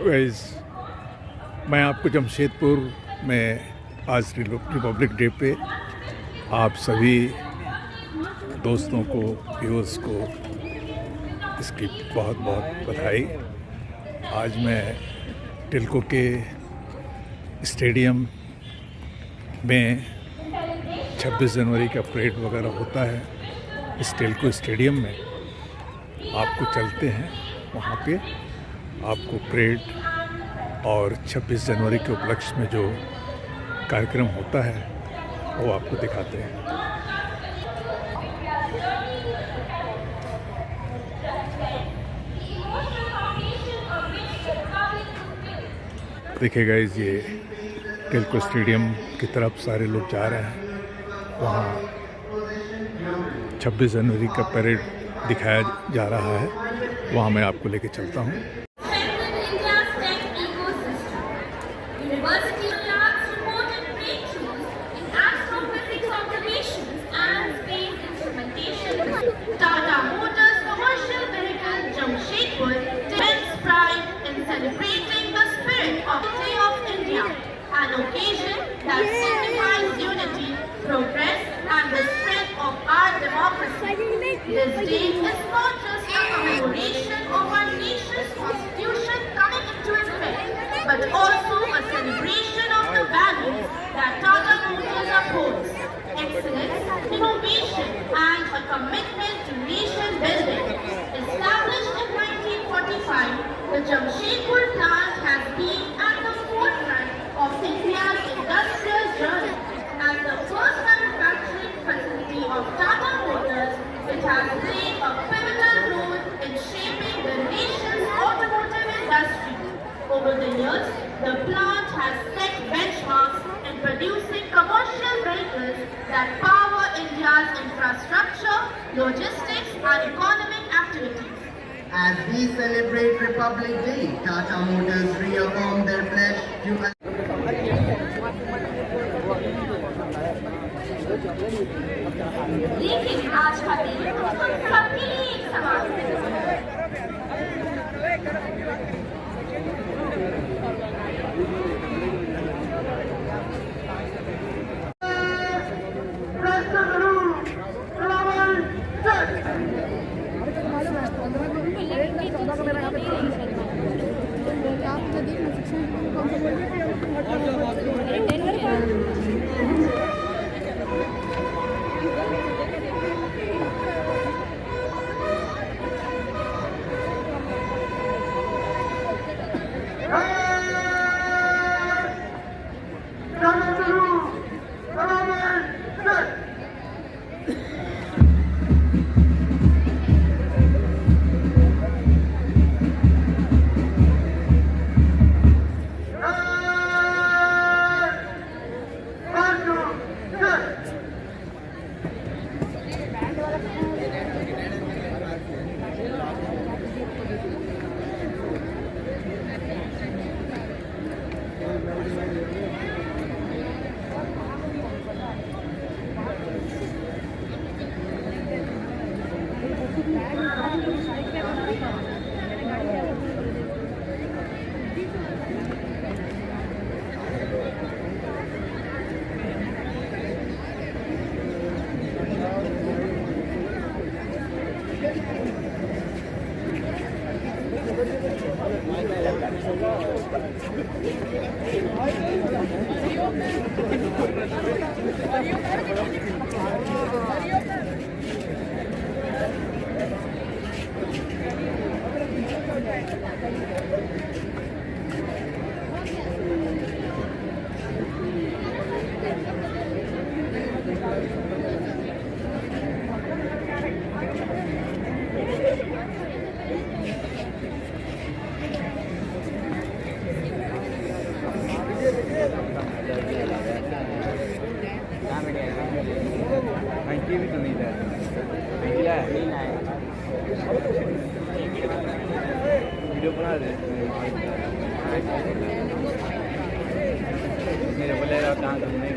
Guys, मैं आपको जमशेदपुर में आज रिपब्लिक डे पे आप सभी दोस्तों को, व्यूअर्स को इसकी बहुत बहुत बधाई। आज मैं टिल्को के स्टेडियम में 26 जनवरी का परेड वगैरह होता है। इस टिल्को स्टेडियम में आपको चलते हैं, वहाँ पे आपको परेड और 26 जनवरी के उपलक्ष्य में जो कार्यक्रम होता है वो आपको दिखाते हैं। देखिएगा, ये टिल्को स्टेडियम की तरफ सारे लोग जा रहे हैं। वहाँ 26 जनवरी का परेड दिखाया जा रहा है, वहाँ मैं आपको लेके चलता हूँ। Tata Motors commercial vehicle Jamshedpur takes pride in celebrating the spirit of the Day of India, an occasion that signifies unity, progress and the strength of our democracy. This day is not just a commemoration of our nation's constitution coming into effect, but also a celebration of the values that Tata Motors upholds: excellence, innovation and a commitment to nation building. Established in 1945, the Jamshedpur plant has been at the forefront of India's industrial journey. As the first manufacturing facility of Tata Motors, it has played a pivotal role in shaping the nation's automotive industry. Over the years, the plant has set benchmarks in producing commercial vehicles that power India's infrastructure, logistics and economic activities. As we celebrate Republic Day, Tata Motors reaffirm their pledge to लेकिन आज का दिन हम सबके लिए एक सवाल है। वीडियो बना रहे मेरे बोले कहाँ करने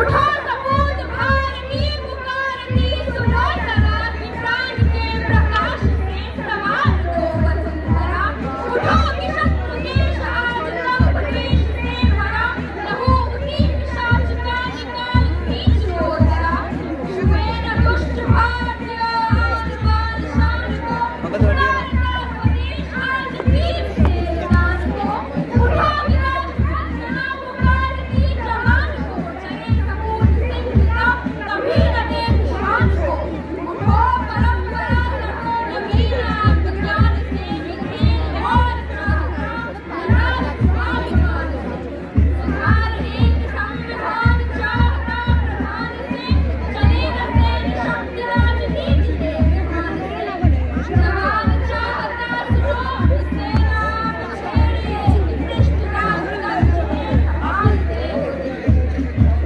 उठो सपूत भारती पुकारती सुनो जरा कि प्राण के प्रकाश से सवार हो वसुंधरा। उठो कि शत्रु देश आज सब देश से भरा, लहू की पिशाच का निकाल खींच लो जरा। छुए न दुष्ट भारतीय आन बान शान को, पुकारता स्वदेश आज वीर से दान को। उठो कि राजपुतना पुकारती जहान को, चले सपूत सिंह का कभी न देख शान को। उठो परंपरा लड़ो नवीन आत्मज्ञान से, विखेर और राज स्वाभिमान से। सुधार एक संविधान चाहता प्रधान से, चले न तेरी शक्ति राजनीति से विधान से। जवान चाहता सुनो सेना पछेड़िए, निकृष्ट राजतंत्र में सवाल से।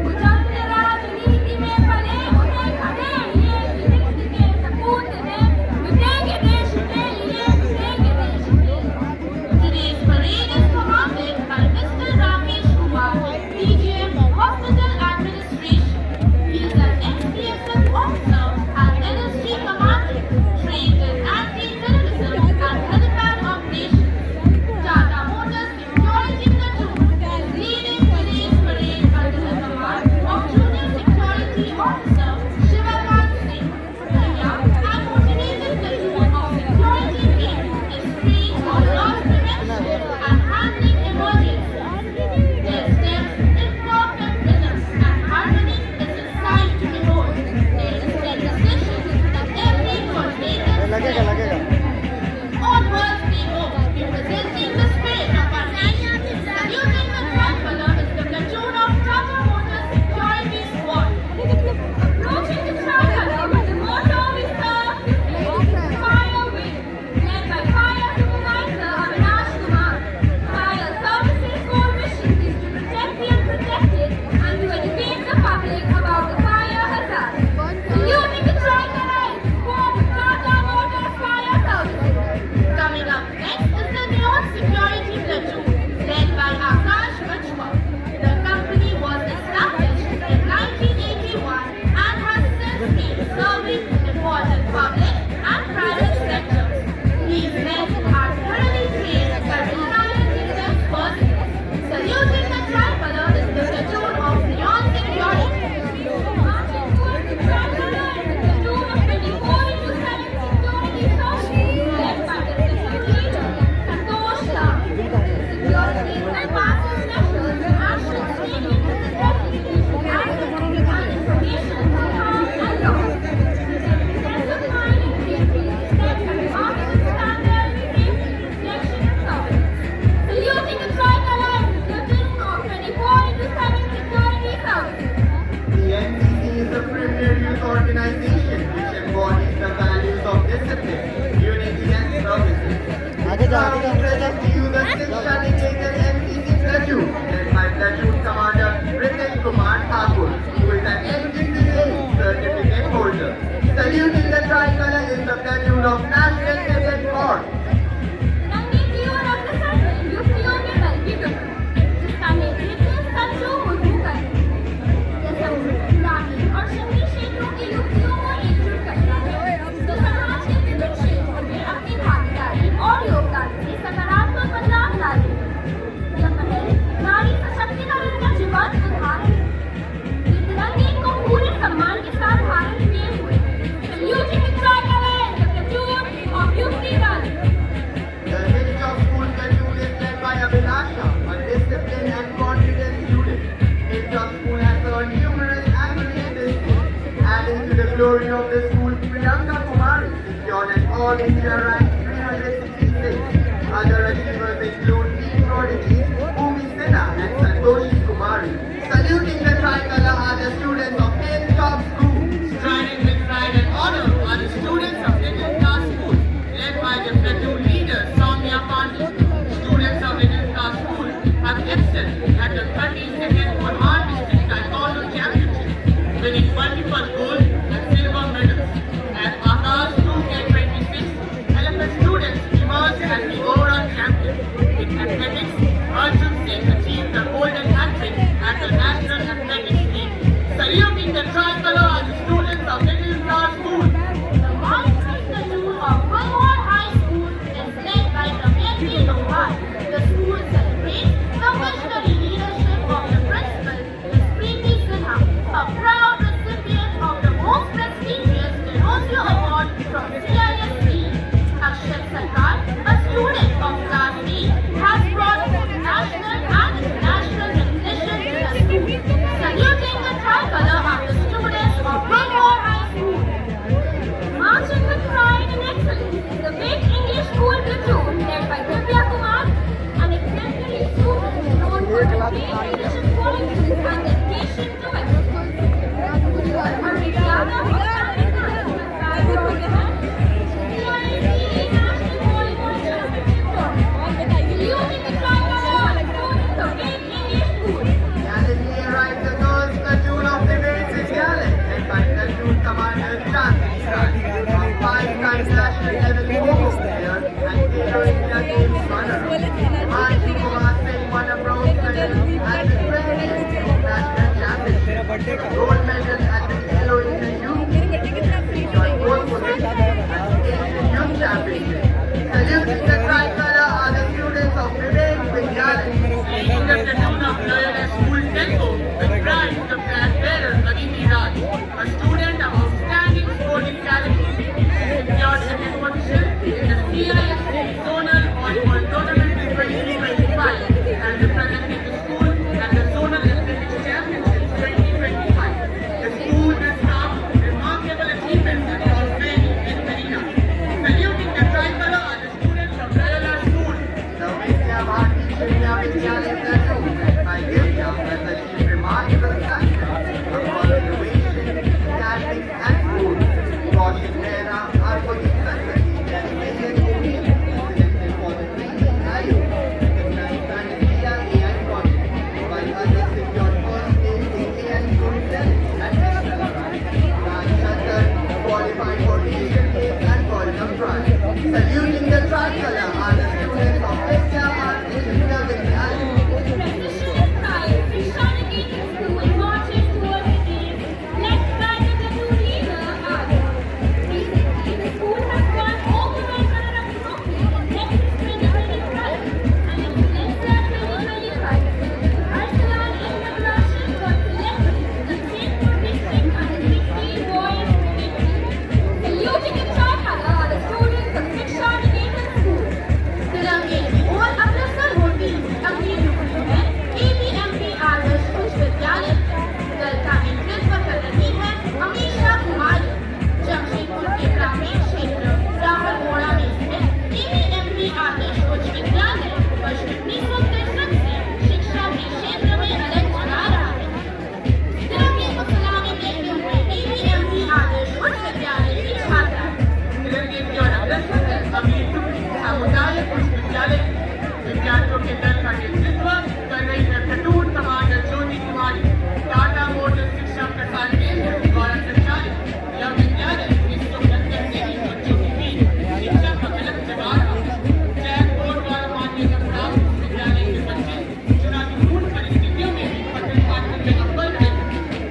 कुचंद राजनीति में पले उन्हें खदेड़िए, विनिग्ध के सपूत हैं लुटेंगे देश के लिए, लुटेंगे देश के लिए। Today's parade is commanded by Mr. Ramesh Kumar, DGM, Hospital Administration. He is an ex-PSF officer and NSG commander, trained in anti-terrorism and helipad operations. Tata Motors Security Platoon is leading today's parade under the command of Junior Security Officer Shivakant Singh. The young and motivated platoon of security team is trained for loss prevention and handling emergencies. Their steps in perfect rhythm and harmony is a sight to behold. They take decisions that every coordinator onwards we go, representing the spirit of our nation. Saluting the tricolor is the platoon of Tata Motors Security Squad. Approaching the tricolor with the motto we serve, Fire Wing, led by Fire Supervisor Avinash Kumar. Fire Services core mission is to protect the unprotected and to educate the public about the fire hazard. Saluting the tricolor is the squad of Tata Motors Fire Services. Coming up next is the Neon Security Platoon, led by Akash Bajwa. The company was established in 1981 and has since been serving important public and private sectors. These men are thoroughly trained by retired defense personnel. Saluting the tricolor is the platoon of Neon Security. Marching towards the tricolor is the platoon of 24/7 security forces, led by the platoon leader Santosh Lal. Security and massive measures to action training is the definition and information for harm and loss. Intensive mining training is set at remarkable standards in safety, protection and service. Saluting the tricolor is the platoon of 24/7 security service. The NCC is a premier youth organization which embodies the values of discipline, unity and services. Now we present to you the 6th dedicated NCC platoon, led by platoon commander Ritesh Kumar Thakur, who is an NCCA certificate holder. Saluting the tricolor is the platoon of National Cadet Corps. तिरंगे की ओर अग्रसर है युक्तियों के बल की टुकड़ी, जिसका नेतृत्व संजू मुर्मू करे। यह समूह ग्रामीण और शहरी क्षेत्रों की युक्तियों को एकजुट करता है, जो समाज के विभिन्न क्षेत्रों में अपनी भागीदारी और योगदान से सकारात्मक बदलाव ला रही है। यह पहल नारी सशक्तिकरण का जीवंत उदाहरण है। ये तिरंगे को पूरे सम्मान के साथ धारण किए हुए। Saluting the tricolor is the platoon of Yukti Dal. The Hilltop School platoon is led by Abhilasha, a disciplined and confident student. Hilltop School has earned numerous accolades this year. Adding to the glory of the school, Priyanka Kumari secured an All India rank 366. Other achievers include Team Prodigies, Bhumi Sinha and Santoshi Kumari. Saluting the tricolor are the students of Hilltop School. Striding with pride and honor are the students of Little Class School, led by the platoon leader Soumya Pandey. Students of Little Class School have excelled at the 32nd Burhan District Taekwondo Championship, winning multiple gold and silver medals. At Akash 2K26 Elephant gold medal at the Khelo India Youth Gold position at the Asian Youth Championship. Saluting the tricolor are the students of Vivek Vidyalaya. Leading the platoon of Loyola School Tempo, with pride the flag bearer Aditi Raj, a student of outstanding sporting talent, secured second position in the CISC Zonal Volleyball Tournament 2025 and representing the school at the Zonal Athletics Championships 2025. The school has some remarkable achievements across many arenas. Saluting the tricolor are the students of Loyola School. The Vidya Bharati Shilya Vidyalaya platoon led by Divya has achieved remarkable success across innovation, tactics and sports. Kaushik Mehra, Arpajit Sansati and Vijay Gori selected for the training IO recognized by India AI project, while others secured first place in AI storytelling and digital science. Raj Chandar qualified for Asian Games and World Cup trials. Saluting the tricolor are the students of Vidya Bharati Shilya Vidyalaya. Precision Pride Krishnaniketan School marches towards the games, led by the platoon leader Adi. Recently, the school has won overall runner-up trophy in Nexus 2025 and Excellenza 2025. Arsalan and Rashid got selected to the Jaipur district under 16 boys cricket team. Saluting the tricolor are the students of Krishnaniketan School. तिरंगे की ओर अग्रसर होती अगली टुकड़ी है ABMP आदर्श उच्च विद्यालय। दल का नेतृत्व कर रही है अमीशा कुमारी। जमशेदपुर के ग्रामीण क्षेत्र रावलगोड़ा में स्थित ABMP आदर्श उच्च विद्यालय वर्ष 1963 से शिक्षा के क्षेत्र में अलग चला रहा है। तिरंगे को सलामी देते हुए ABMP आदर्श उच्च विद्यालय की छात्रा तिरंगे की ओर अग्रसर है अगली टुकड़ी सामुदायिक उच्च विद्यालय। विद्यार्थियों के दल का नेतृत्व कर रही है प्लेटून कमांडर ज्योति कुमारी। टाटा मोटर्स शिक्षा प्रसार केंद्र द्वारा संचालित यह विद्यालय 170 से भी बच्चों के बीच शिक्षा का तिलक जगा रहा है। चयन बोर्ड द्वारा मान्यता प्राप्त विद्यालय के बच्चे चुनौतीपूर्ण परिस्थितियों में भी पठन पाठन में अव्वल रहे।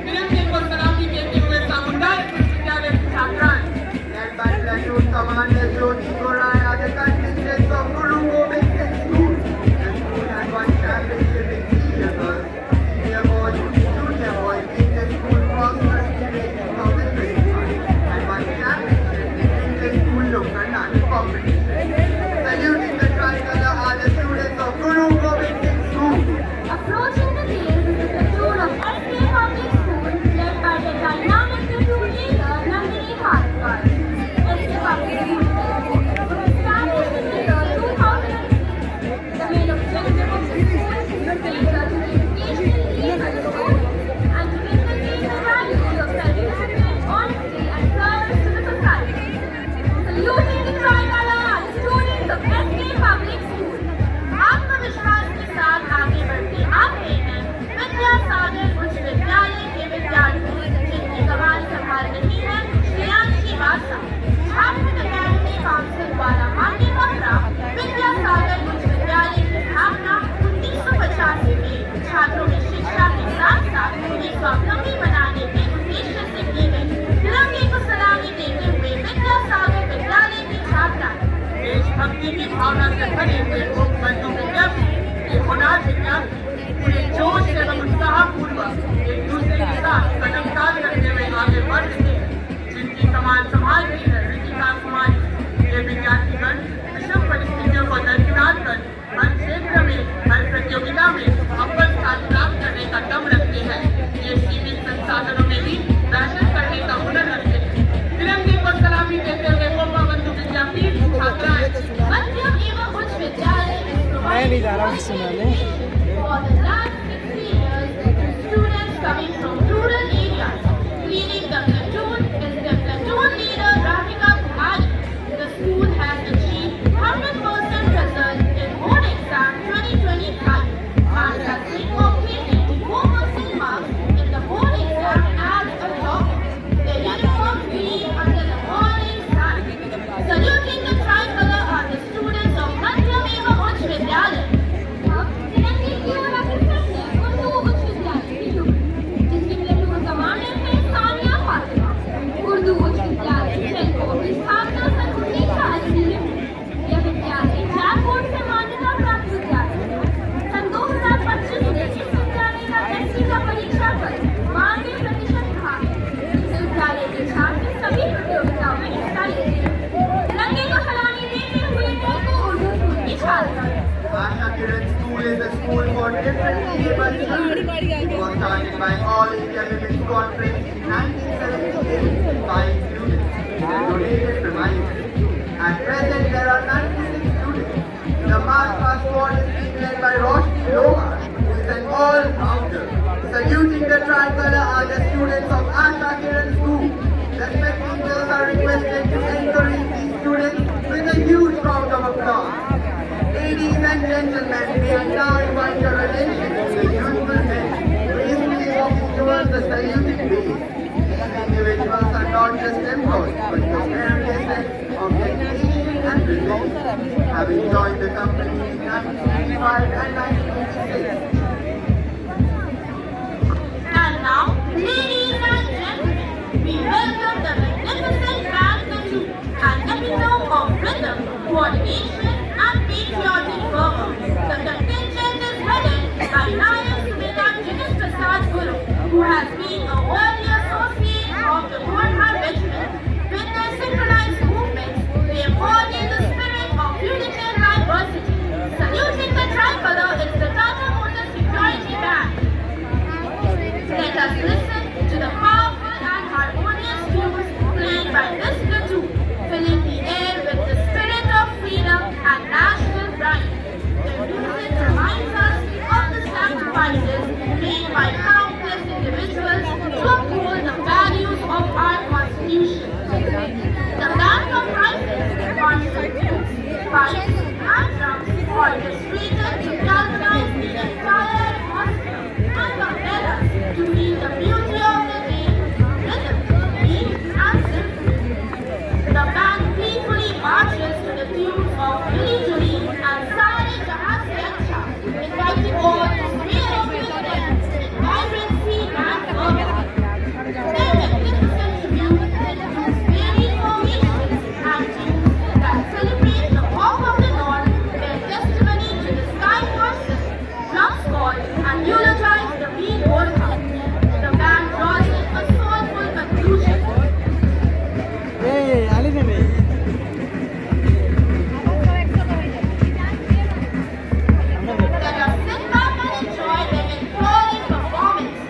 तिरंगे को सलामी देते हुए सामुदायिक उच्च विद्यालय की छात्राएं Led by platoon commander Jyoti Gorai are the contestants of Guru Gobind Singh School. The school has won championship in senior girls, senior boys, junior boys in the school cross-country race 2025 and won championship in inter-school local dance competition. Saluting the tricolor are the students of Guru Gobind Singh School. Approaching the games is the platoon of SK Public School led by the dynamic platoon leader Nandini Bhatkar. SK Public School was established in the year 2006. The main objective of the school is to cater to the educational needs of the students and to inculcate the values of self-discipline, honesty and service to the society. Saluting the tricolor are the students of SK Public School. आत्मविश्वास के साथ आगे बढ़ते आ रहे हैं विद्यासागर उच्च विद्यालय के विद्यार्थी जिनकी कमान संभाल रही है श्रेयांशी वासा। झारखंड अकेडमी काउंसिल द्वारा मान्यता प्राप्त विद्यासागर उच्च विद्यालय की स्थापना 1985 में छात्रों में शिक्षा के साथ साथ उन्हें स्वावलंबी बनाने के उद्देश्य से की गई। तिरंगे को सलामी देते हुए विद्यासागर विद्यालय की छात्रा देशभक्ति की भावना से भरे हुए बंधु विद्यार्थी ये होनार विद्यार्थी पूरे जोश एवं उत्साह पूर्वक एक दूसरे के साथ कदमताल करते हुए आगे बढ़ रहे हैं। जिनकी कमान संभाल रही है रितिका कुमारी। ये विद्यार्थीगण विषम परिस्थितियों को दरकिनार कर हर क्षेत्र में हर प्रतियोगिता में अव्वल स्थान प्राप्त करने का दम रखते हैं। ये सीमित संसाधनों में भी दर्शन करने का हुनर रखते हैं। तिरंगे को सलामी देते हुए गोपा बंधु विद्यापीठ छात्राएं मध्यम एवं उच्च विद्यालय मैं नहीं जा रहा हूँ सुनाने। For the last 60 years, students coming from rural areas, leading the platoon is the platoon leader Radhika Kumari. The school has achieved 100% result in board exam 2025 and has incorporated 4% marks in the board exam as a topic. The uniform green under the morning sun. Saluting the tricolor are the students of Madhyam Eva Uch Vidyalaya. तिरंगे की ओर अग्रसर है उर्दू उच्च विद्यालय की टुकड़ी It was started by All India Women's Conference in 1978 by students in the donated premises. At present, there are 96 students. The March squad is being led by Roshni Lohar, who is an all-rounder. Saluting the tricolor are the students of Asha Kiran School. Respected girls are requested to encourage these students with a huge round of applause. Ladies and gentlemen, we are now invite your attention to the youthful men gracefully walking towards the saluting base. These individuals are not just employees, but the very essence of dedication and resilience, having joined the company in 1985 and 1986. And now, ladies and gentlemen, we welcome the magnificent band The Two, an epitome of rhythm, coordination, and patriotic fervor. The contingent is headed by Nayak Sumita Jigan Prasad Guru, who has been a worthy associate of the Gurkha Regiment. With their synchronized movements, they embody the spirit of unity and diversity. Saluting the tricolor is the Tata Motors Security Band. Let us listen to the powerful and harmonious tunes played by this platoon, filling the air with the spirit of freedom and national pride. Their music reminds us of the sacrifices made by countless individuals to uphold the values of our Constitution. The band comprises concerts, pipes, and drums orchestrated to galvanize the entire atmosphere and compel us to feel the beauty of the day, rhythm, beat, and symphony. The band gleefully marches to the tunes of Dili Dili and Sare Jahan Se Acha, inviting all to sway with them in vibrancy and fervor. Their magnificent tribute includes varied formations and tunes that celebrate the warmth of the North, bear testimony to the sky person, drum squad, and eulogize the Veer Gorkha. The band draws in a soulful conclusion. ए आली नाही Let us sit back and enjoy their enthralling performance.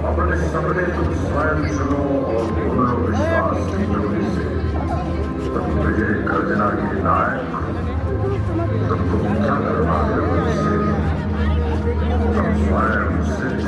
अपने सपने तुम स्वयं चुनो और पूर्ण विश्वास की ज्योति से तुम विजय गर्जना की नायक तुमको ऊंचा करना है तुम स्वयं सिद्ध